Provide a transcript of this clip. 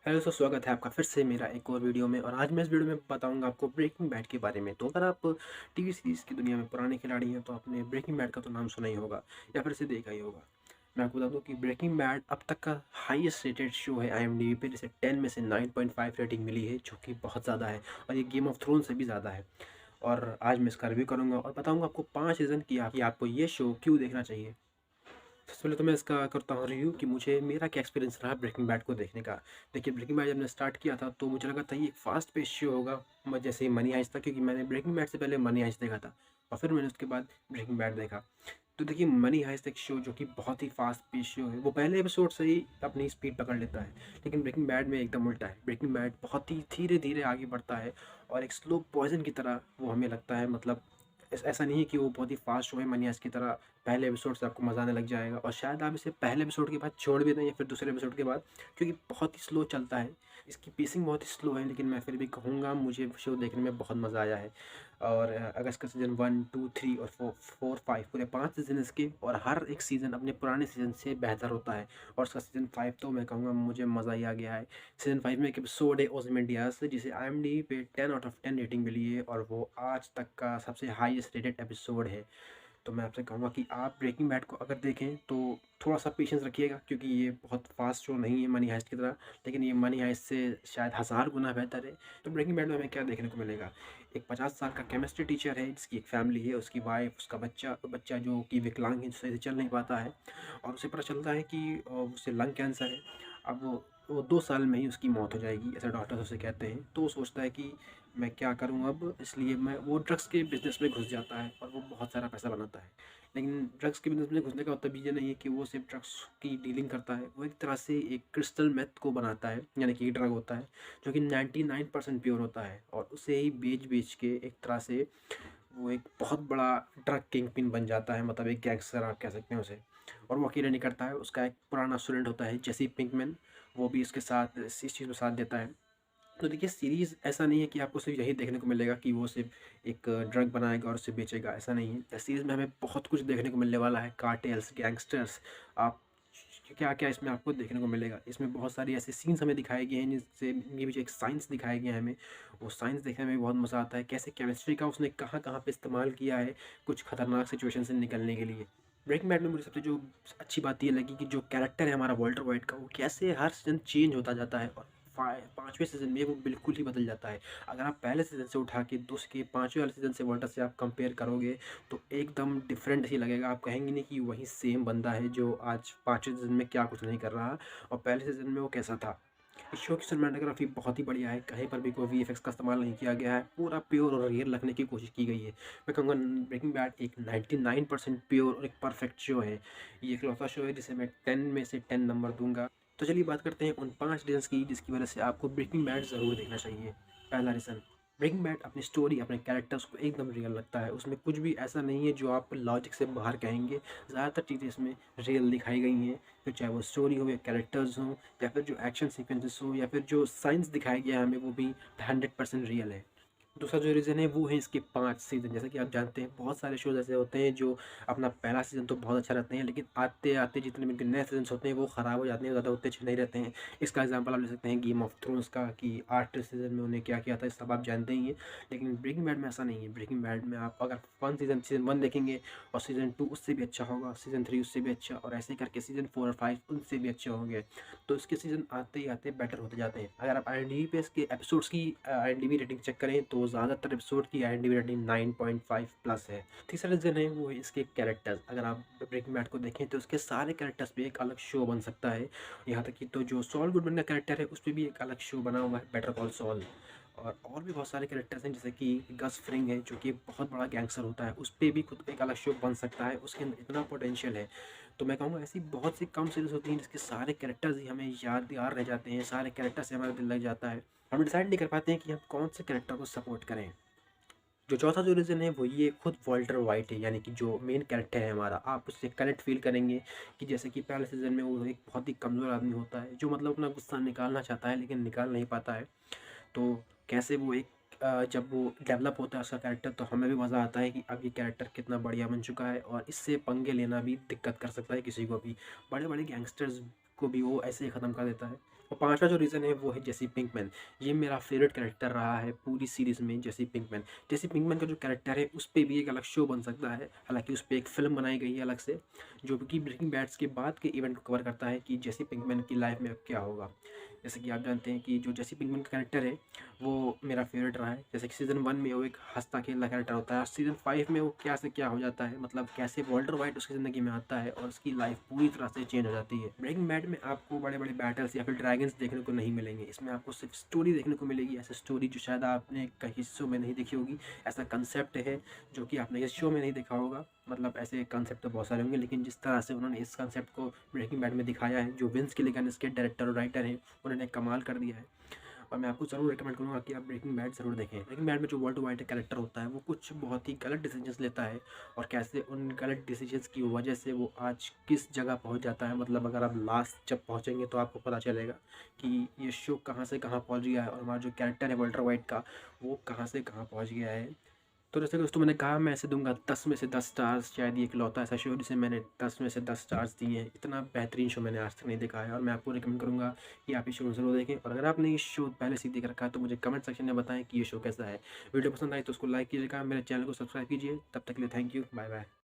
Hello दोस्तों, स्वागत है आपका फिर से मेरा एक और वीडियो में। और आज मैं इस वीडियो में बताऊंगा आपको ब्रेकिंग बैड के बारे में। तो अगर आप टीवी सीरीज़ की दुनिया में पुराने खिलाड़ी हैं तो आपने ब्रेकिंग बैड का तो नाम सुना ही होगा या फिर इसे देखा ही होगा। मैं आपको बता दूं कि ब्रेकिंग बैड अब तक का हाईएस्ट रेटेड शो है IMDb पे, जिसे 10 में से 9.5 रेटिंग मिली है, जो कि बहुत ज़्यादा है और ये गेम ऑफ थ्रोन से भी ज़्यादा है। और आज मैं इसका रिव्यू करूँगा और बताऊँगा आपको 5 रीज़न कि आपको ये शो क्यों देखना चाहिए। सबसे पहले तो मैं इसका करता हूँ रिव्यू कि मुझे मेरा क्या एक्सपीरियंस रहा ब्रेकिंग बैड को देखने का। देखिए, ब्रेकिंग बैड जब मैंने स्टार्ट किया था तो मुझे लगा था ये एक फास्ट पेस शो होगा, जैसे मनी हाइस्ट था, क्योंकि मैंने ब्रेकिंग बैड से पहले मनी हाइस्ट देखा था और फिर मैंने उसके बाद ब्रेकिंग बैड देखा। तो देखिए, मनी हाइस्ट एक शो जो कि बहुत ही फास्ट पेस शो है, वो पहले एपिसोड से ही अपनी स्पीड पकड़ लेता है। लेकिन ब्रेकिंग बैड में एकदम उल्टा है। ब्रेकिंग बैड बहुत ही धीरे धीरे आगे बढ़ता है और एक स्लो पॉइजन की तरह वो हमें लगता है। मतलब ऐसा नहीं है कि वो बहुत ही फास्ट शो है मनी हाइस्ट की तरह, पहले एपिसोड से आपको मज़ा आने लग जाएगा और शायद आप इसे पहले एपिसोड के बाद छोड़ भी दें या फिर दूसरे एपिसोड के बाद, क्योंकि बहुत ही स्लो चलता है। इसकी पेसिंग बहुत ही स्लो है, लेकिन मैं फिर भी कहूँगा मुझे शो देखने में बहुत मज़ा आया है। और अगर इसका सीज़न 1, 2, 3 और 4, 5 पूरे 5 सीज़न इसके, और हर एक सीज़न अपने पुराने सीज़न से बेहतर होता है। और उसका सीज़न 5 तो मैं कहूँगा मुझे मज़ा ही आ गया है। सीज़न 5 में एक एपिसोड है ओzymandias, जिसे IMDb पे 10 आउट ऑफ 10 रेटिंग मिली है और वो आज तक का सबसे हाईएस्ट रेटेड एपिसोड है। तो मैं आपसे कहूँगा कि आप ब्रेकिंग बैड को अगर देखें तो थोड़ा-सा पेशेंस रखिएगा, क्योंकि ये बहुत फास्ट शो नहीं है मनी हाइस्ट की तरह, लेकिन ये मनी हाइस्ट से शायद हज़ार गुना बेहतर है। तो ब्रेकिंग बैड में हमें क्या देखने को मिलेगा? एक 50 साल का केमिस्ट्री टीचर है, जिसकी एक फैमिली है, उसकी वाइफ़, उसका बच्चा बच्चा जो कि विकलांग है, सही से चल नहीं पाता है और उसे पता चलता है कि उसे लंग कैंसर है। अब वो 2 साल में ही उसकी मौत हो जाएगी, ऐसा डॉक्टर्स उसे कहते हैं। तो वो सोचता है कि मैं क्या करूँ अब? इसलिए मैं वो ड्रग्स के बिज़नेस में घुस जाता है और वो बहुत सारा पैसा बनाता है। लेकिन ड्रग्स के बिज़नेस में घुसने का मतलब ये नहीं है कि वो सिर्फ़ ड्रग्स की डीलिंग करता है। वो एक तरह से एक क्रिस्टल मेथ को बनाता है, यानी कि ड्रग होता है, जो कि 99% प्योर होता है और उसे ही बेच-बेच के एक तरह से वो एक बहुत बड़ा ड्रग किंगपिन बन जाता है, मतलब एक गैंगस्टर आप कह सकते हैं उसे। और वो अकेले नहीं करता है, उसका एक पुराना स्टूडेंट होता है जेसी पिंकमैन, वो भी इसके साथ इस चीज़ में साथ देता है। तो देखिए, सीरीज़ ऐसा नहीं है कि आपको सिर्फ़ यही देखने को मिलेगा कि वो सिर्फ़ एक ड्रग बनाएगा और उसे बेचेगा, ऐसा नहीं है। इस सीरीज़ में हमें बहुत कुछ देखने को मिलने वाला है, कार्टेल्स, गैंगस्टर्स, आप क्या-क्या इसमें आपको देखने को मिलेगा। इसमें बहुत सारी ऐसे सीन्स हमें दिखाए गए हैं, जिससे ये भी जो एक साइंस दिखाया गया है हमें, वो साइंस देखने में भी बहुत मज़ा आता है। कैसे केमिस्ट्री का उसने कहाँ-कहाँ पे इस्तेमाल किया है, कुछ खतरनाक सिचुएशन से निकलने के लिए। ब्रेकिंग बैड में मुझे सबसे जो अच्छी बात ये लगी कि जो कैरेक्टर है हमारा वॉल्टर व्हाइट का, वो कैसे हर सीज़न चेंज होता जाता है और 5वें सीज़न में वो बिल्कुल ही बदल जाता है। अगर आप पहले सीज़न से उठा के दूसरे 5वें वाले सीज़न से वॉल्टर से आप कंपेयर करोगे, तो एकदम डिफरेंट ही लगेगा। आप कहेंगे नहीं कि वही सेम बंदा है जो आज 5वें सीज़न में क्या कुछ नहीं कर रहा और पहले सीज़न में वो कैसा था। इस शो की सिनेमैटोग्राफी बहुत ही बढ़िया है, कहीं पर भी कोई वीएफएक्स का इस्तेमाल नहीं किया गया है, पूरा प्योर और रियल रखने की कोशिश की गई है। मैं कहूँगा ब्रेकिंग बैड एक 99% प्योर और एक परफेक्ट शो है। ये इकलौता शो है जिसे मैं 10 में से 10 नंबर दूँगा। तो चलिए बात करते हैं उन 5 रीज़न्स की जिसकी वज़ह से आपको ब्रेकिंग बैड ज़रूर देखना चाहिए। पहला रीज़न, ब्रेकिंग बैड अपनी स्टोरी, अपने कैरेक्टर्स को एकदम रियल लगता है। उसमें कुछ भी ऐसा नहीं है जो आप लॉजिक से बाहर कहेंगे। ज़्यादातर चीज़ें इसमें रियल दिखाई गई हैं, फिर चाहे वो स्टोरी हो या कैरेक्टर्स हों या फिर जो एक्शन सीक्वेंसेस हो या फिर जो साइंस दिखाया गया है हमें, वो भी 100% रियल है। दूसरा जो रीज़न है वो है इसके 5 सीज़न। जैसा कि आप जानते हैं, बहुत सारे शोज़ ऐसे होते हैं जो अपना पहला सीज़न तो बहुत अच्छा रहते हैं, लेकिन आते-आते जितने भी इनके नए सीज़न्स होते हैं वो ख़राब हो जाते हैं, ज़्यादा उतने अच्छे नहीं रहते हैं। इसका एग्ज़ाम्पल आप ले सकते हैं गेम ऑफ थ्रोन्स का, कि 8वें सीज़न में उन्हें क्या किया था, ये सब आप जानते ही हैं। लेकिन ब्रेकिंग बैड में ऐसा नहीं है। ब्रेकिंग बैड में आप अगर 1 सीज़न 1 देखेंगे और सीज़न 2 उससे भी अच्छा होगा, सीज़न 3 उससे भी अच्छा, और ऐसे ही करके सीज़न 4 और 5 उनसे भी अच्छे होंगे। तो इसके सीज़न आते ही आते बेटर होते जाते हैं। अगर आप IMDb पे इसके एपिसोड्स की IMDb रेटिंग चेक करें तो ज़्यादातर एपिसोड की IMDb रेटिंग 9.5 प्लस है। तीसरा रीज़न है वो है इसके कैरेक्टर्स। अगर आप ब्रेकिंग बैड को देखें तो उसके सारे कैरेक्टर्स पे एक अलग शो बन सकता है। यहाँ तक कि तो जो सॉल गुडमैन का कैरेक्टर है उस पे भी एक अलग शो बना हुआ है, बेटर कॉल सॉल। और भी बहुत सारे कैरेक्टर्स हैं, जैसे कि गस फ्रिंग है जो कि एक बहुत बड़ा गैंगस्टर होता है, उस पे भी खुद एक अलग शो बन सकता है, उसके अंदर इतना पोटेंशियल है। तो मैं कहूँगा ऐसी बहुत सी कम सीरीज़ होती हैं जिसके सारे कैरेक्टर्स ही हमें यादगार रह जाते हैं, सारे कैरेक्टर से हमारा दिल लग जाता है। हम डिसाइड नहीं कर पाते हैं कि हम कौन से कैरेक्टर को सपोर्ट करें। जो चौथा जो रीज़न है वो ये खुद वॉल्टर व्हाइट है, यानी कि जो मेन कैरेक्टर है हमारा, आप उससे कनेक्ट फ़ील करेंगे कि जैसे कि पहले सीज़न में वो एक बहुत ही कमज़ोर आदमी होता है, जो मतलब अपना गुस्सा निकालना चाहता है लेकिन निकाल नहीं पाता है। तो कैसे वो एक जब वो डेवलप होता है उसका कैरेक्टर, तो हमें भी मज़ा आता है कि अब ये कैरेक्टर कितना बढ़िया बन चुका है और इससे पंगे लेना भी दिक्कत कर सकता है किसी को भी। बड़े-बड़े गैंगस्टर्स को भी वो ऐसे ही ख़त्म कर देता है। और पाँचवा जो रीज़न है वो है जेसी पिंकमैन। ये मेरा फेवरेट कैरेक्टर रहा है पूरी सीरीज़ में, जेसी पिंकमैन। जेसी पिंकमैन का जो कैरेक्टर है उस पे भी एक अलग शो बन सकता है, हालाँकि उस पे एक फ़िल्म बनाई गई है अलग से, जो कि ब्रेकिंग बैड्स के बाद के इवेंट को कवर करता है कि जेसी पिंकमैन की लाइफ़ में अब क्या होगा। जैसे कि आप जानते हैं कि जो जेसी पिंकमैन का कैरेक्टर है वो मेरा फेवरेट रहा है। जैसे कि सीज़न 1 में वो एक हँसता-खेलता कैरेक्टर होता है, सीज़न 5 में वो क्या से क्या हो जाता है, मतलब कैसे वॉल्टर व्हाइट उसकी ज़िंदगी में आता है और उसकी लाइफ़ पूरी तरह से चेंज हो जाती है। ब्रेकिंग बैड में आपको बड़े-बड़े बैटल्स या फिर ड्रैगन्स देखने को नहीं मिलेंगे, इसमें आपको सिर्फ़ स्टोरी देखने को मिलेगी, ऐसी स्टोरी जो शायद आपने कहीं हिस्सों में नहीं देखी होगी। ऐसा कंसेप्ट है जो कि आपने इस शो में नहीं देखा होगा, मतलब ऐसे कंसेप्ट तो बहुत सारे होंगे, लेकिन जिस तरह से उन्होंने इस कंसेप्ट को ब्रेकिंग बैड में दिखाया है, जो विंस गिलिगन इसके डायरेक्टर और राइटर हैं, उन्होंने कमाल कर दिया है। और मैं आपको ज़रूर रिकमेंड करूँगा कि आप ब्रेकिंग बैड ज़रूर देखें। ब्रेकिंग बैड में जो वॉल्टर व्हाइट कैरेक्टर होता है वो कुछ बहुत ही गलत डिसीजंस लेता है और कैसे उन गलत डिसीजंस की वजह से वो आज किस जगह पहुंच जाता है। मतलब अगर आप लास्ट जब पहुंचेंगे तो आपको पता चलेगा कि ये शो कहाँ से कहाँ पहुंच गया है और हमारा जो कैरेक्टर है वॉल्टर व्हाइट का वो कहाँ से कहाँ पहुंच गया है। तो जैसे दोस्तों मैंने कहा मैं इसे दूंगा 10 में से 10 स्टार्स। शायद ये इकलौता ऐसा शो जिसे मैंने 10 में से 10 स्टार्स दिए हैं। इतना बेहतरीन शो मैंने आज तक नहीं देखा है और मैं आपको रिकमेंड करूँगा कि आप इस शो को ज़रूर देखें। और अगर आपने इस शो पहले से ही देख रखा है तो मुझे कमेंट सेक्शन में बताएं कि ये शो कैसा है। वीडियो पसंद आई तो उसको लाइक कीजिएगा, मेरे चैनल को सब्सक्राइब कीजिए। तब तक के लिए थैंक यू, बाय बाय।